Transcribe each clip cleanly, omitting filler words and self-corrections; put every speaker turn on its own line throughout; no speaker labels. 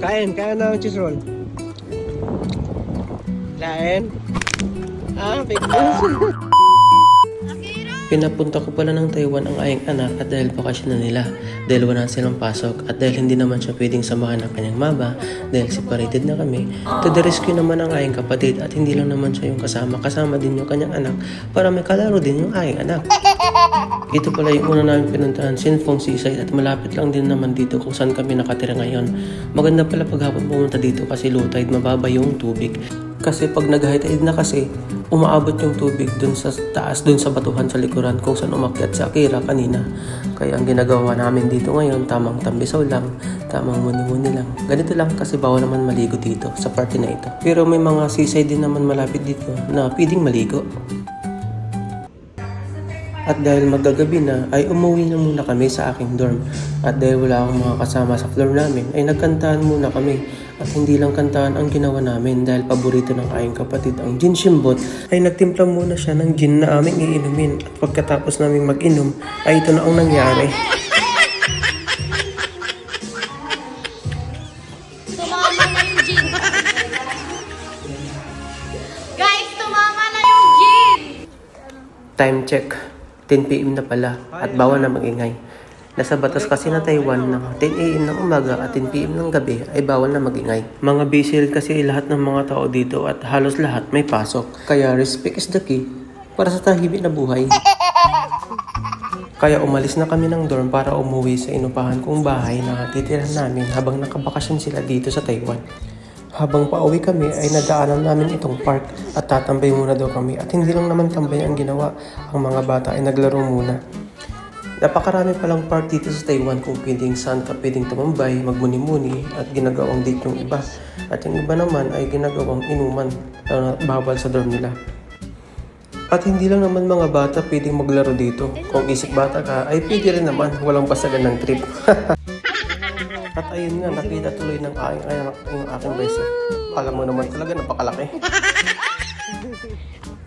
Kain na ang cheese roll. Kain. Fake news. Pinapunta ko pala ng Taiwan ang aking anak at dahil bakasyon na nila, dahil wala silang pasok at dahil hindi naman siya pwedeng samahan ng kanyang mama dahil separated na kami, to the rescue naman ang aking kapatid at hindi lang naman siya yung kasama din yung kanyang anak para may kalaro din yung aking anak. Ito pala yung una namin pinuntahan, Sinfong Seaside at malapit lang din naman dito kung saan kami nakatira ngayon. Maganda pala paghapon pumunta dito kasi low tide, mababa yung tubig. Kasi pag nag-high tide na kasi, umaabot yung tubig dun sa taas, dun sa batuhan sa likuran kung saan umakyat si Akira kanina. Kaya ang ginagawa namin dito ngayon, tamang tambisaw lang, tamang muni-muni lang. Ganito lang kasi bawal naman maligo dito sa party na ito. Pero may mga seaside din naman malapit dito na pwedeng maligo. At dahil magagabi na, ay umuwi na muna kami sa aking dorm. At dahil wala akong mga kasama sa floor namin, ay nagkantahan muna kami. At hindi lang kantahan ang ginawa namin dahil paborito ng aking kapatid ang gin shimbot, ay nagtimpla muna siya ng gin na aming iinumin. At pagkatapos namin mag-inom, ay ito na ang nangyari.
Tumama na yung gin. Guys, tumama na yung gin.
Time check. 10 PM na pala at bawal na magingay. Nasa batas kasi na Taiwan ng 10 AM ng umaga at 10 PM ng gabi ay bawal na magingay. Mga busy kasi lahat ng mga tao dito at halos lahat may pasok. Kaya respect is the key para sa tahimik na buhay. Kaya umalis na kami ng dorm para umuwi sa inupahan kong bahay na titirahan namin habang nakabakasyon sila dito sa Taiwan. Habang pauwi kami ay nadaanan namin itong park at tatambay muna daw kami at hindi lang naman tambay ang ginawa, ang mga bata ay naglaro muna. Napakarami palang park dito sa Taiwan kung saan ka pwedeng tumambay, magmuni-muni at ginagawang date yung iba. At yung iba naman ay ginagawang inuman na bawal sa dorm nila. At hindi lang naman mga bata pwedeng maglaro dito. Kung isip bata ka ay pwede rin naman, walang basagan ng trip. At ayun nga, nakita tuloy ng aking anak yung aking beso. Alam mo naman talaga, napakalaki.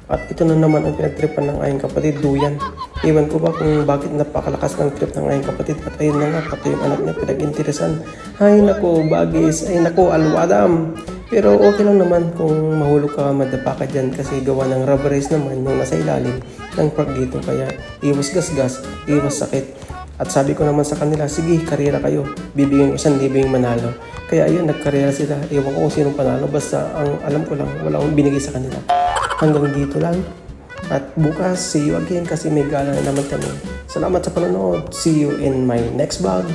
At ito na naman ang pinagtripan ng aking kapatid, Duyan. Iwan ko ba kung bakit napakalakas ng trip ng aking kapatid. At ayun na nga, pati yung anak niya pinag-interesan. Ay nako, bagis. Ay nako, alwadam. Pero okay lang naman kung mahulog ka, madapa ka dyan kasi gawa ng rubberized naman yung nasa ilalim ng park dito. Kaya iwas gasgas, iwas sakit. At sabi ko naman sa kanila, sige, karera kayo. Bibigyan 1,000 yung manalo. Kaya ayun, nagkarera sila. Ewan ko kung sinong panalo. Basta ang alam ko lang, wala akong binigay sa kanila. Hanggang dito lang. At bukas, see you again kasi may gala na naman kami. Salamat sa panonood. See you in my next vlog.